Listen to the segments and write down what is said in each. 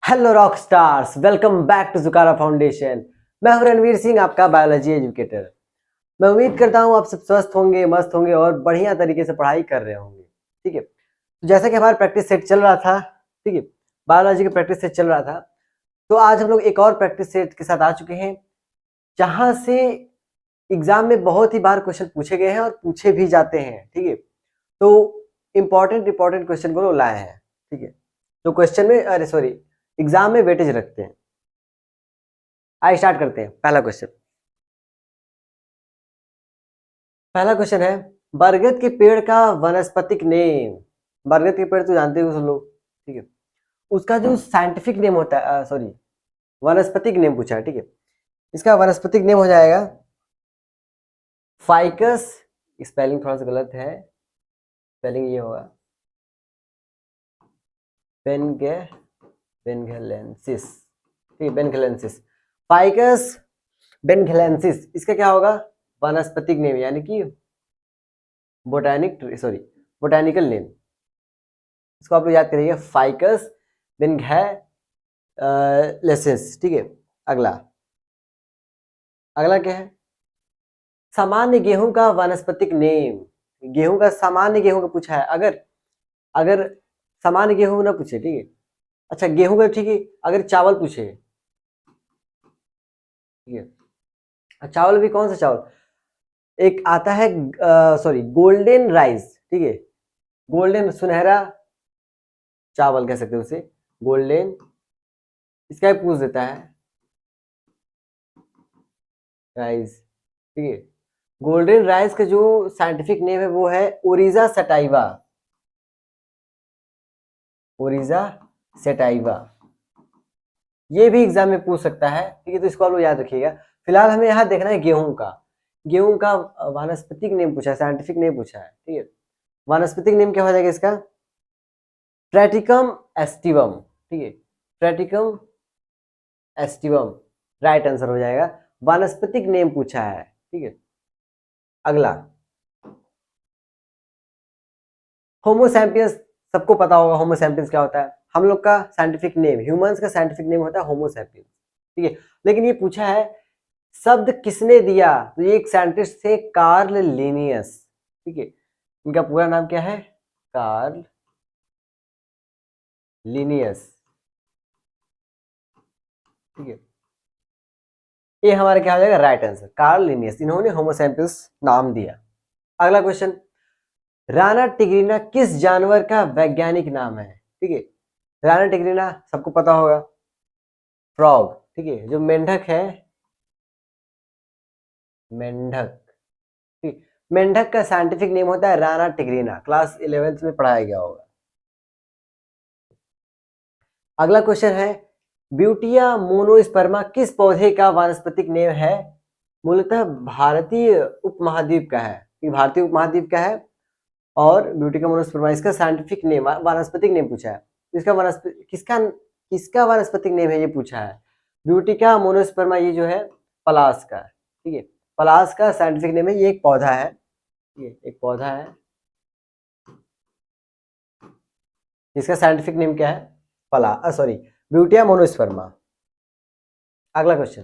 Hello rock stars, welcome back to Jukara foundation. मैं हूं रणवीर सिंह, आपका बायोलॉजी एजुकेटर। मैं उम्मीद करता हूं आप सब स्वस्थ होंगे, मस्त होंगे और बढ़िया तरीके से पढ़ाई कर रहे होंगे। ठीक है, तो जैसा कि हमारा प्रैक्टिस सेट चल रहा था, ठीक है, बायोलॉजी का प्रैक्टिस सेट चल रहा था, तो आज हम लोग एक और प्रैक्टिस सेट के साथ आ चुके हैं, जहां से एग्जाम में बहुत ही बार क्वेश्चन पूछे गए हैं और पूछे भी जाते हैं। ठीक है, तो इंपॉर्टेंट क्वेश्चन को लोग लाए हैं। ठीक है, तो क्वेश्चन में एग्जाम में वेटेज रखते हैं। आइए स्टार्ट करते हैं। पहला क्वेश्चन है, बरगद के पेड़ का वनस्पतिक नेम। बरगद के पेड़ तो जानते हो सब लोग। ठीक है, उसका जो साइंटिफिक नेम होता है, वनस्पतिक नेम पूछा है। ठीक है, इसका वनस्पतिक नेम हो जाएगा फाइकस। स्पेलिंग थोड़ा सा गलत है, स्पेलिंग ये होगा बेनगेलेंसिस। ठीक है, बेनगेलेंसिस, फाइकस बेनगेलेंसिस। इसका क्या होगा? वनस्पतिक नेम, यानी कि बोटानिकल नेम। इसको आप लोग याद करिएगा, फाइकस बेनगेलेंसिस। ठीक है, अगला अगला क्या है? सामान्य गेहूं का वनस्पतिक नेम। सामान्य गेहूं का पूछा है। अगर अगर सामान्य गेहूं ना पूछे, ठीक है, अच्छा गेहूं का ठीक है, अगर चावल पूछे, ठीक है, चावल भी कौन सा चावल? एक आता है गोल्डन राइस। ठीक है, गोल्डन सुनहरा चावल कह सकते हो उसे, गोल्डन। इसका भी पूछ देता है राइस। ठीक है, गोल्डन राइस का जो साइंटिफिक नेम है वो है ओरिजा सटाइवा। ओरिजा सेटाइवा, ये भी एग्जाम में पूछ सकता है। ठीक है, तो इसको आप लोग याद रखिएगा। फिलहाल हमें यहाँ देखना है गेहूं का वानस्पतिक नेम पूछा है, साइंटिफिक नेम पूछा है। ठीक है, वानस्पतिक नेम क्या हो जाएगा इसका? ट्रैटिकम एस्टिवम। ठीक है, ट्रैटिकम एस्टिवम राइट आंसर हो जाएगा। वानस्पतिक नेम पूछा है। ठीक है, अगला होमोसैपियंस। सबको पता होगा होमोसैपियंस क्या होता है। हम लोग का साइंटिफिक नेम, ह्यूमंस का साइंटिफिक नेम होता है होमोसैपियंस। ठीक है, लेकिन ये पूछा है शब्द किसने दिया, तो ये एक साइंटिस्ट थे, कार्ल लिनियस। ठीक है, इनका पूरा नाम क्या है? Karl Linnaeus. ठीक है, ये हमारा क्या हो जाएगा? Right answer, Karl Linnaeus. इन्होंने होमोसैपियंस नाम दिया। अगला क्वेश्चन, राना टिग्रिना किस जानवर का वैज्ञानिक नाम है? ठीक है, राना टिग्रिना सबको पता होगा, फ्रॉग। ठीक है, जो मेंढक है, मेंढक। ठीक, मेंढक का साइंटिफिक नेम होता है राना टिग्रिना, क्लास 11th में पढ़ाया गया होगा। अगला क्वेश्चन है, ब्यूटिया मोनोस्पर्मा किस पौधे का वानस्पतिक नेम है? मूलतः भारतीय उपमहाद्वीप का है। भारतीय उपमहाद्वीप का है और ब्यूटिका मोनोस्पर्मा इसका साइंटिफिक नेम, वानस्पतिक नेम पूछा है। इसका किसका वानस्पतिक नेम है ये पूछा है। ब्यूटिका मोनोस्पर्मा, ये जो है पलाश का। ठीक है, पलाश का साइंटिफिक नेम है। ये एक पौधा है, ये एक पौधा है, इसका साइंटिफिक नेम क्या है? Butea monosperma. अगला क्वेश्चन,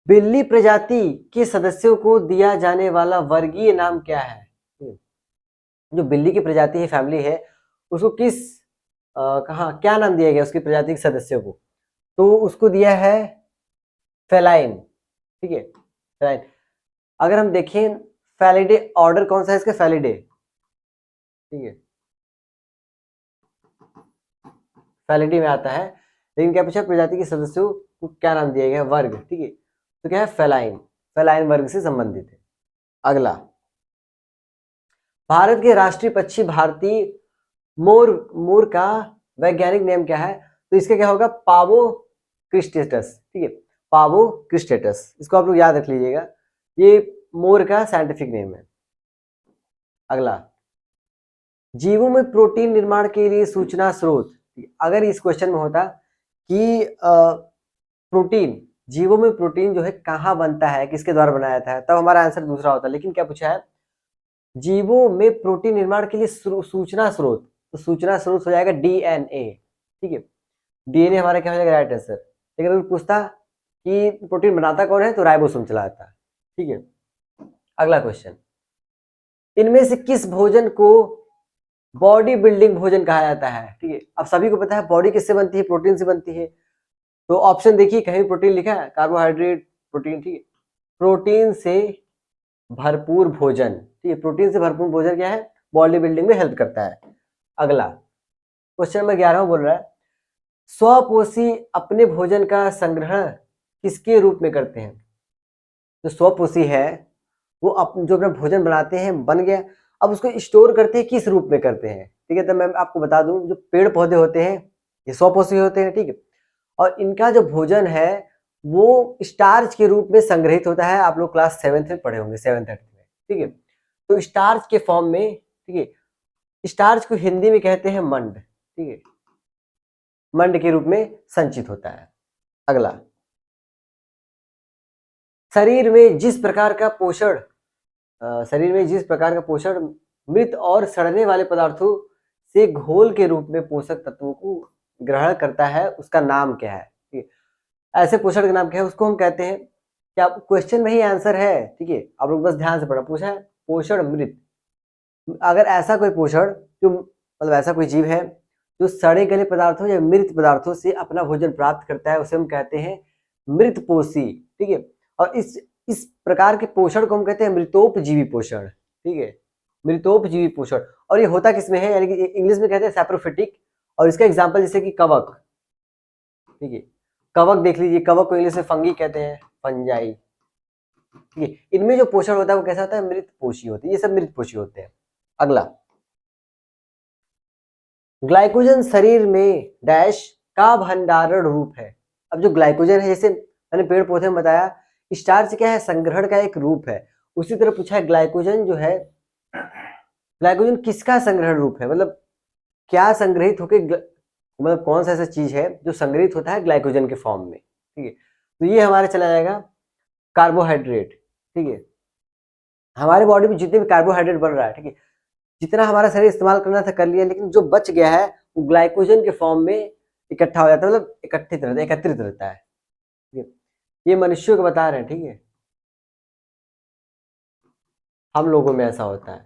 बिल्ली प्रजाति के सदस्यों को दिया जाने वाला वर्गीय नाम क्या है? जो बिल्ली की प्रजाति है, फैमिली है, उसको कहा क्या नाम दिया गया उसकी प्रजाति के सदस्यों को? तो उसको दिया है फेलाइन। ठीक है, फेलाइन। अगर हम देखें फैलिडे, ऑर्डर कौन सा है इसका? फैलिडे। ठीक है, फैलिडी में आता है, लेकिन क्या पूछा? प्रजाति के सदस्यों को क्या नाम दिया गया? वर्ग। ठीक है, तो क्या है? फेलाइन। फेलाइन वर्ग से संबंधित है। अगला, भारत के राष्ट्रीय पक्षी भारतीय मोर, मोर का वैज्ञानिक नेम क्या है? तो इसका क्या होगा? पावो क्रिस्टेटस। ठीक है, पावो क्रिस्टेटस, इसको आप लोग याद रख लीजिएगा, ये मोर का साइंटिफिक नेम है। अगला, जीवों में प्रोटीन निर्माण के लिए सूचना स्रोत। अगर इस क्वेश्चन में होता कि प्रोटीन, जीवों में प्रोटीन जो है कहाँ बनता है, किसके द्वारा बनाया जाता है, तब हमारा आंसर दूसरा होता। लेकिन क्या पूछा है? जीवों में प्रोटीन निर्माण के लिए सूचना स्रोत, तो सूचना स्रोत हो जाएगा डीएनए। ठीक है, डीएनए हमारा क्या हो जाएगा, राइट आंसर। लेकिन अगर पूछता कि प्रोटीन बनाता कौन है तो राइबोसोम चला आता। ठीक है, अगला क्वेश्चन, इनमें से किस भोजन को बॉडी बिल्डिंग भोजन कहा जाता है? ठीक है, अब सभी को पता है बॉडी किससे बनती है, प्रोटीन से बनती है। तो ऑप्शन देखिए, कहीं प्रोटीन लिखा है, कार्बोहाइड्रेट, प्रोटीन। ठीक है, प्रोटीन से भरपूर भोजन। ठीक है, प्रोटीन से भरपूर भोजन क्या है, बॉडी बिल्डिंग में हेल्प करता है। अगला क्वेश्चन नंबर 11 बोल रहा है, स्वपोषी अपने भोजन का संग्रहण किसके रूप में करते हैं? जो स्वपोषी है वो जो अपना भोजन बनाते हैं, बन गया, अब उसको स्टोर करते हैं, किस रूप में करते हैं? ठीक है, तो मैं आपको बता दूं, जो पेड़ पौधे होते हैं ये स्वपोषी होते हैं। ठीक है, और इनका जो भोजन है वो स्टार्च के रूप में संग्रहित होता है। आप लोग क्लास 7th में पढ़े होंगे, 7th 8th में। ठीक है, तो स्टार्च के फॉर्म में, ठीक है, स्टार्च को हिंदी में कहते हैं मंड। ठीक है, मंड के रूप में संचित होता है। अगला, शरीर में जिस प्रकार का पोषण मृत और सड़ने वाले पदार्थों से घोल के रूप में पोषक तत्वों को ग्रहण करता है, उसका नाम क्या है? ठीक है, ऐसे पोषण का नाम क्या है, उसको हम कहते हैं, क्या क्वेश्चन में ही आंसर है? ठीक है, आप लोग बस ध्यान से पढ़ना, पूछा है पोषण मृत। अगर ऐसा कोई पोषण जो मतलब ऐसा कोई जीव है जो सड़े गले पदार्थों या मृत पदार्थों से अपना भोजन प्राप्त करता है, उसे हम कहते हैं मृतपोषी। ठीक है, और इस प्रकार के पोषण को हम कहते हैं मृतोपजीवी पोषण। ठीक है, मृतोपजीवी पोषण। और ये होता किसमें है, यानी कि इंग्लिश में कहते हैं सैप्रोफिटिक, और इसका एग्जाम्पल जैसे कि कवक। ठीक है, कवक देख लीजिए, कवक को इंग्लिश में फंगी कहते हैं, फंजाई। ठीक है, इनमें जो पोषण होता है वो कैसा होता है, मृतपोषी होते हैं, ये सब मृतपोषी होते हैं। अगला, ग्लाइकोजन शरीर में डैश का भंडारण रूप है। अब जो ग्लाइकोजन है, जैसे मैंने पेड़ पौधे में बताया, स्टार्च क्या है, संग्रहण का एक रूप है। उसी तरह पूछा है ग्लाइकोजन जो है, ग्लाइकोजन किसका संग्रहण रूप है, मतलब क्या संग्रहित होकर, मतलब कौन सा ऐसा चीज है जो संग्रहित होता है ग्लाइकोजन के फॉर्म में? ठीक है, तो ये हमारे चला जाएगा कार्बोहाइड्रेट। ठीक है, हमारे बॉडी में जितने भी कार्बोहाइड्रेट बन रहा है, ठीक है, जितना हमारा शरीर इस्तेमाल करना था कर लिया, लेकिन जो बच गया है वो ग्लाइकोजन के फॉर्म में इकट्ठा हो जाता है, मतलब एकत्रित रहता है। ठीक है, ये मनुष्यों को बता रहे हैं। ठीक है, हम लोगों में ऐसा होता है,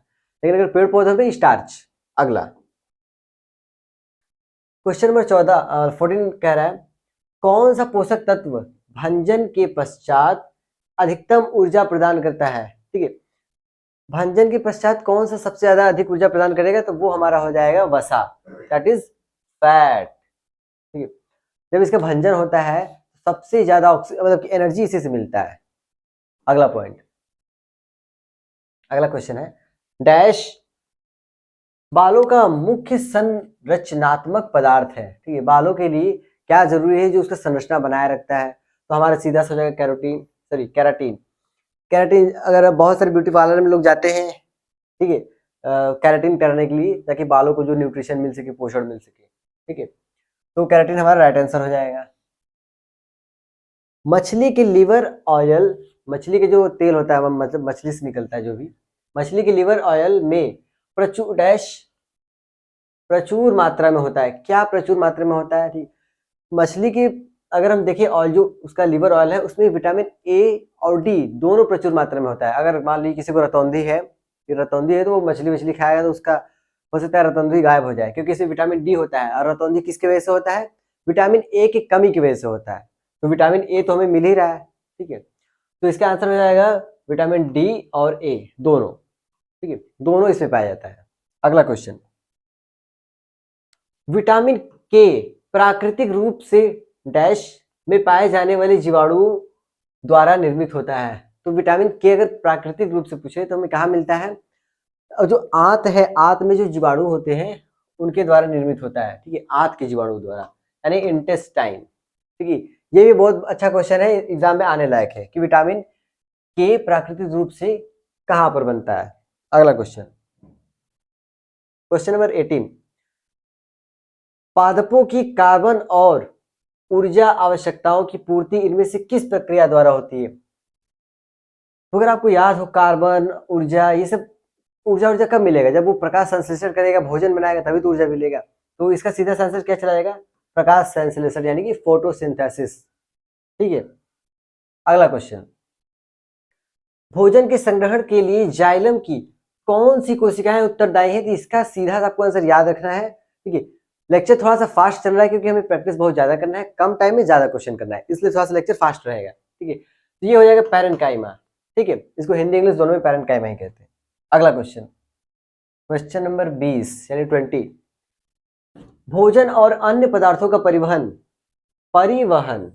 लेकिन अगर पेड़ पौधों में स्टार्च। अगला क्वेश्चन नंबर 14 कह रहा है, कौन सा पोषक तत्व भंजन के पश्चात अधिकतम ऊर्जा प्रदान करता है? ठीक है, भंजन के पश्चात कौन सा सबसे ज्यादा अधिक ऊर्जा प्रदान करेगा, तो वो हमारा हो जाएगा वसा, दैट इज फैट। ठीक है, जब इसका भंजन होता है सबसे ज्यादा मतलब एनर्जी इसी से मिलता है। अगला पॉइंट, अगला क्वेश्चन है, डैश बालों का मुख्य संरचनात्मक पदार्थ है। ठीक है, बालों के लिए क्या जरूरी है जो उसका संरचना बनाए रखता है? तो हमारा सीधा सा हो जाएगा कैराटीन। कैराटीन, अगर बहुत सारे ब्यूटी पार्लर में लोग जाते हैं, ठीक है, कैराटीन कराने के लिए, ताकि बालों को जो न्यूट्रिशन मिल सके, पोषण मिल सके। ठीक है, तो कैराटीन हमारा राइट आंसर हो जाएगा। मछली के लिवर ऑयल, मछली के जो तेल होता है, मतलब मछली से निकलता है जो भी, मछली के लिवर ऑयल में प्रचुर मात्रा में होता है। क्या प्रचुर मात्रा में होता है? ठीक, मछली की अगर हम देखें ऑयल, जो उसका लिवर ऑयल है उसमें विटामिन ए और डी दोनों प्रचुर मात्रा में होता है। अगर मान लीजिए किसी को रतौंधी है, तो वो मछली खाएगा तो उसका हो सकता है रतौंधी गायब हो जाए, क्योंकि इसमें विटामिन डी होता है। और रतौंधी किसकी वजह से होता है? विटामिन ए की कमी की वजह से होता है। तो विटामिन ए तो हमें मिल ही रहा है। ठीक है, तो इसका आंसर हो जाएगा विटामिन डी और ए दोनों। ठीक है, दोनों इसमें पाया जाता है। अगला क्वेश्चन, विटामिन के प्राकृतिक रूप से डैश में पाए जाने वाले जीवाणुओं द्वारा निर्मित होता है। तो विटामिन के अगर प्राकृतिक रूप से पूछे तो हमें कहाँ मिलता है? और जो आंत है, आंत में जो जीवाणु होते हैं उनके द्वारा निर्मित होता है। ठीक है, आंत के जीवाणु द्वारा, यानी इंटेस्टाइन। ठीक है, ये भी बहुत अच्छा क्वेश्चन है, एग्जाम में आने लायक है कि विटामिन के प्राकृतिक रूप से कहाँ पर बनता है। अगला क्वेश्चन, क्वेश्चन नंबर 18, पादपों की कार्बन और ऊर्जा आवश्यकताओं की पूर्ति इनमें से किस प्रक्रिया द्वारा होती है? तो अगर आपको याद हो, कार्बन, ऊर्जा, ये सब ऊर्जा कब मिलेगा? जब वो प्रकाश संश्लेषण करेगा, भोजन बनाएगा, तभी तो ऊर्जा मिलेगा। तो इसका सीधा सा आंसर क्या चला जाएगा? प्रकाश संश्लेषण यानी कि फोटोसिंथेसिस। ठीक है, अगला क्वेश्चन, भोजन के संग्रहण के लिए जाइलम की कौन सी कोशिकाएं उत्तरदायी है? तो इसका सीधा आपको आंसर याद रखना है। ठीक है, लेक्चर थोड़ा सा फास्ट चल रहा है क्योंकि हमें प्रैक्टिस बहुत ज्यादा करना है, कम टाइम में ज्यादा क्वेश्चन करना है, इसलिए थोड़ा सा लेक्चर फास्ट रहेगा। ठीक है, तो ये हो जाएगा पैरेन्काइमा। ठीक है, इसको हिंदी इंग्लिश दोनों में पैरेन्काइमा ही कहते हैं। अगला क्वेश्चन, क्वेश्चन नंबर 20 यानी 20, भोजन और अन्य पदार्थों का परिवहन परिवहन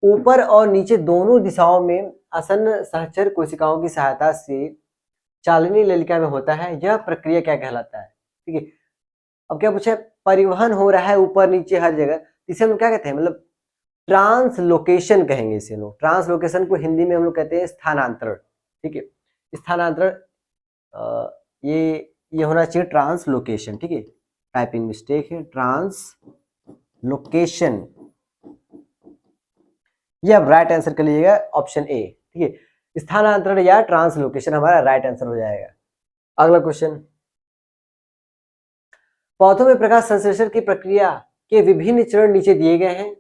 ऊपर और नीचे दोनों दिशाओं में आसन्न सहचर कोशिकाओं की सहायता से चालनी ललिका में होता है, यह प्रक्रिया क्या कहलाता है? ठीक है, अब क्या पूछा है, परिवहन हो रहा है ऊपर नीचे हर जगह, इसे हम लोग क्या कहते हैं, मतलब ट्रांसलोकेशन कहेंगे इसे लोग। ट्रांसलोकेशन को हिंदी में हम लोग कहते हैं स्थानांतरण। ठीक है, स्थानांतरण ये होना चाहिए ट्रांसलोकेशन। ठीक है, टाइपिंग मिस्टेक है, ट्रांसलोकेशन, ये अब राइट आंसर कर लीजिएगा ऑप्शन ए। ठीक है, स्थानांतरण या ट्रांसलोकेशन हमारा राइट आंसर हो जाएगा। अगला क्वेश्चन, पौधों में प्रकाश संश्लेषण की प्रक्रिया के विभिन्न चरण नीचे दिए गए हैं,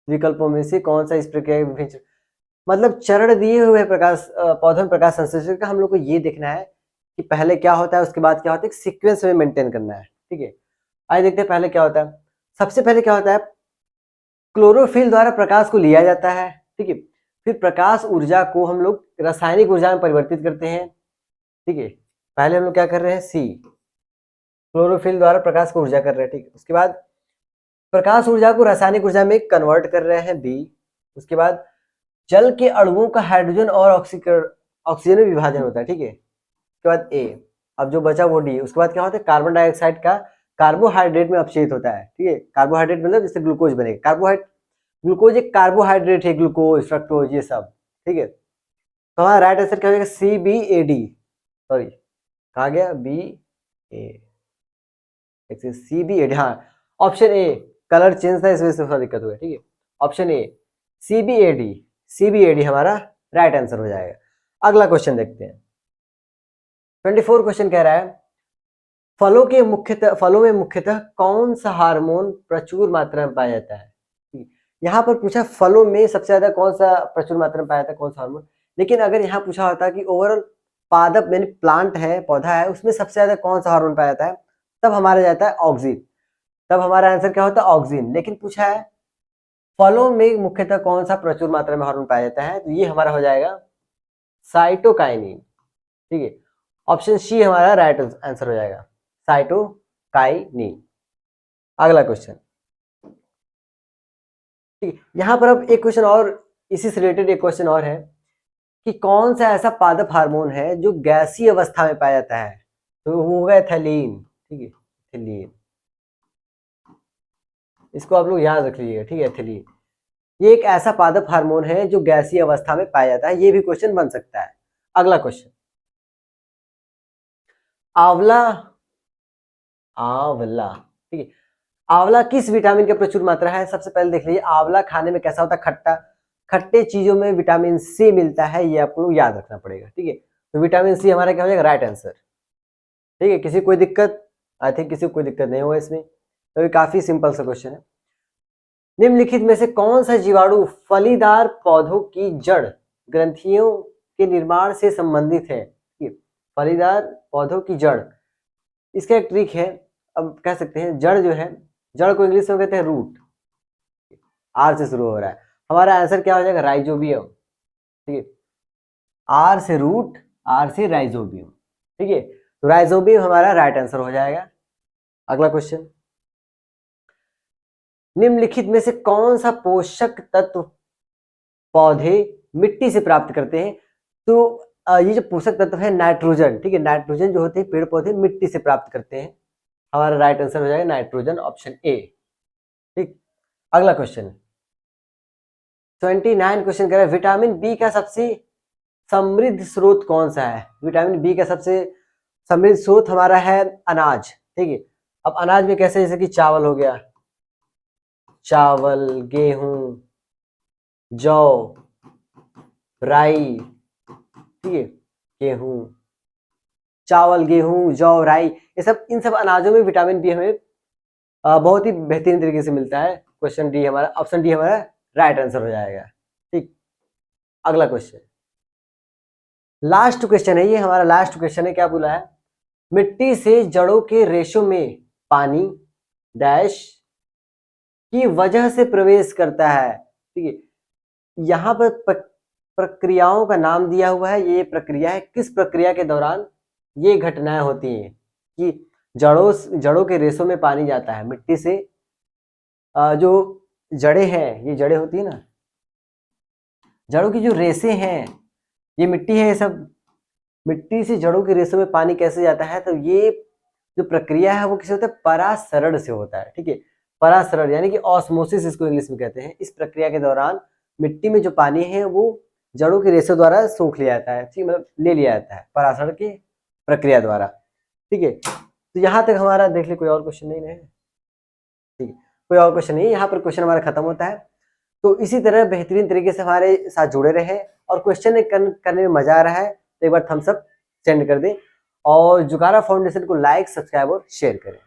विकल्पों में से कौन सा इस प्रक्रिया के विभिन्न चरण, मतलब चरण दिए हुए प्रकाश पौधों में प्रकाश संश्लेषण का हम लोग को ये देखना है कि पहले क्या होता है उसके बाद क्या होता है, सीक्वेंस में मेंटेन करना है। ठीक है, आइए देखते हैं पहले क्या होता है। सबसे पहले क्या होता है, क्लोरोफिल द्वारा प्रकाश को लिया जाता है। ठीक है, फिर प्रकाश ऊर्जा को हम लोग रासायनिक ऊर्जा में परिवर्तित करते हैं। ठीक है, पहले हम लोग क्या कर रहे हैं, सी, क्लोरोफिल द्वारा प्रकाश को ऊर्जा कर रहे हैं। ठीक है, उसके बाद प्रकाश ऊर्जा को रासायनिक ऊर्जा में कन्वर्ट कर रहे हैं, बी। उसके बाद जल के अणुओं का हाइड्रोजन और ऑक्सीजन में विभाजन होता है। ठीक है, उसके बाद ए, अब जो बचा वो डी। उसके बाद क्या होता है, कार्बन डाइऑक्साइड का कार्बोहाइड्रेट में अपचयित होता है। ठीक है, कार्बोहाइड्रेट मतलब जैसे ग्लूकोज बनेगा, ग्लूकोज एक कार्बोहाइड्रेट है, ग्लूकोज फ्रक्टोज ये सब। ठीक है, तो हमारा राइट आंसर क्या हो जाएगा, C B A D, sorry कहा गया B A, C B A D, हाँ ऑप्शन ए, कलर चेंज था इस वजह से थोड़ा दिक्कत हुआ। ठीक है, option A C B A D, C B A D हमारा राइट आंसर हो जाएगा। अगला क्वेश्चन देखते हैं, 24 क्वेश्चन कह रहा है, फलों में मुख्यतः कौन सा हार्मोन प्रचुर मात्रा में पाया जाता है? यहाँ पर पूछा फलों में सबसे ज्यादा कौन सा प्रचुर मात्रा में पाया जाता है, कौन सा हार्मोन, लेकिन अगर यहाँ पूछा होता कि ओवरऑल पादप यानी प्लांट है, पौधा है, उसमें सबसे ज्यादा कौन सा हार्मोन पाया जाता है, तब हमारा जाता है ऑक्सीन, तब हमारा आंसर क्या होता है, ऑक्सीन। लेकिन पूछा है फलों में मुख्यतः कौन सा प्रचुर मात्रा में हार्मोन पाया जाता है, तो ये हमारा हो जाएगा साइटोकाइनिन। ठीक है, ऑप्शन सी हमारा राइट आंसर हो जाएगा, साइटोकाइनिन। अगला क्वेश्चन, ठीक है, यहाँ पर अब एक क्वेश्चन और, इसी से रिलेटेड एक क्वेश्चन और है कि कौन सा ऐसा पादप हार्मोन है जो गैसीय अवस्था में पाया जाता है, तो वो होगा एथिलीन। ठीक है, एथिलीन, इसको आप लोग याद रख लीजिएगा। ठीक है, एथिलीन ये एक ऐसा पादप हार्मोन है जो गैसीय अवस्था में पाया जाता है, ये भी क्वेश्चन बन सकता है। अगला क्वेश्चन, आंवला, आंवला, ठीक है, आंवला किस विटामिन की प्रचुर मात्रा है? सबसे पहले देख लीजिए आंवला खाने में कैसा होता है, खट्टा, खट्टे चीजों में विटामिन सी मिलता है, ये आपको याद रखना पड़ेगा। ठीक है, तो विटामिन सी हमारा क्या हो जाएगा, राइट आंसर। ठीक है, किसी कोई दिक्कत, आई थिंक किसी को कोई दिक्कत नहीं होगा इसमें, तो ये काफी सिंपल सा क्वेश्चन है। निम्नलिखित में से कौन सा जीवाणु फलीदार पौधों की जड़ ग्रंथियों के निर्माण से संबंधित है? फलीदार पौधों की जड़, इसका एक ट्रिक है, अब कह सकते हैं जड़ जो है, जड़ को इंग्लिश में कहते हैं रूट, आर से शुरू हो रहा है, हमारा आंसर क्या हो जाएगा, राइजोबियम। ठीक है, आर से रूट, आर से राइजोबियम। ठीक है, तो राइजोबियम हमारा राइट आंसर हो जाएगा। अगला क्वेश्चन, निम्नलिखित में से कौन सा पोषक तत्व पौधे मिट्टी से प्राप्त करते हैं? तो ये जो पोषक तत्व है नाइट्रोजन। ठीक है, नाइट्रोजन जो होते हैं पेड़ पौधे मिट्टी से प्राप्त करते हैं, हमारा राइट आंसर हो जाएगा नाइट्रोजन, ऑप्शन ए। ठीक, अगला क्वेश्चन 29 क्वेश्चन कह रहा है, विटामिन बी का सबसे समृद्ध स्रोत कौन सा है? विटामिन बी का सबसे समृद्ध स्रोत हमारा है अनाज। ठीक है, अब अनाज में कैसे, जैसे कि चावल हो गया, चावल, गेहूं, जौ, राई। ठीक है, गेहूं, चावल, गेहूं, जौ, राई, ये सब, इन सब अनाजों में विटामिन बी हमें बहुत ही बेहतरीन तरीके से मिलता है। क्वेश्चन डी हमारा, ऑप्शन डी हमारा राइट आंसर हो जाएगा। ठीक, अगला क्वेश्चन, लास्ट क्वेश्चन है ये हमारा, लास्ट क्वेश्चन है। क्या बोला है, मिट्टी से जड़ों के रेशों में पानी डैश की वजह से प्रवेश करता है। ठीक है, यहाँ पर प्रक्रियाओं का नाम दिया हुआ है। ये प्रक्रिया है, किस प्रक्रिया के दौरान ये घटनाएं होती हैं कि जड़ों के रेशों में पानी जाता है। मिट्टी से जो जड़ें हैं, ये जड़ें होती है ना, जड़ों की जो रेशे हैं, ये मिट्टी है, ये सब मिट्टी से जड़ों के रेशों में पानी कैसे जाता है, तो ये जो प्रक्रिया है वो किसे होता है, परासरण से होता है। ठीक है, परासरण यानी कि ऑस्मोसिस इसको इंग्लिश में कहते हैं। इस प्रक्रिया के दौरान मिट्टी में जो पानी है वो जड़ों के रेशों द्वारा सोख लिया जाता है। ठीक, मतलब ले लिया जाता है परासरण की प्रक्रिया द्वारा। ठीक है, तो यहाँ तक हमारा देख ले, कोई और क्वेश्चन नहीं है। ठीक है, कोई और क्वेश्चन नहीं, यहाँ पर क्वेश्चन हमारा खत्म होता है। तो इसी तरह बेहतरीन तरीके से हमारे साथ जुड़े रहे और क्वेश्चन करने में मजा आ रहा है तो एक बार थम्स अप सेंड कर दें और जुकारा फाउंडेशन को लाइक, सब्सक्राइब और शेयर करें।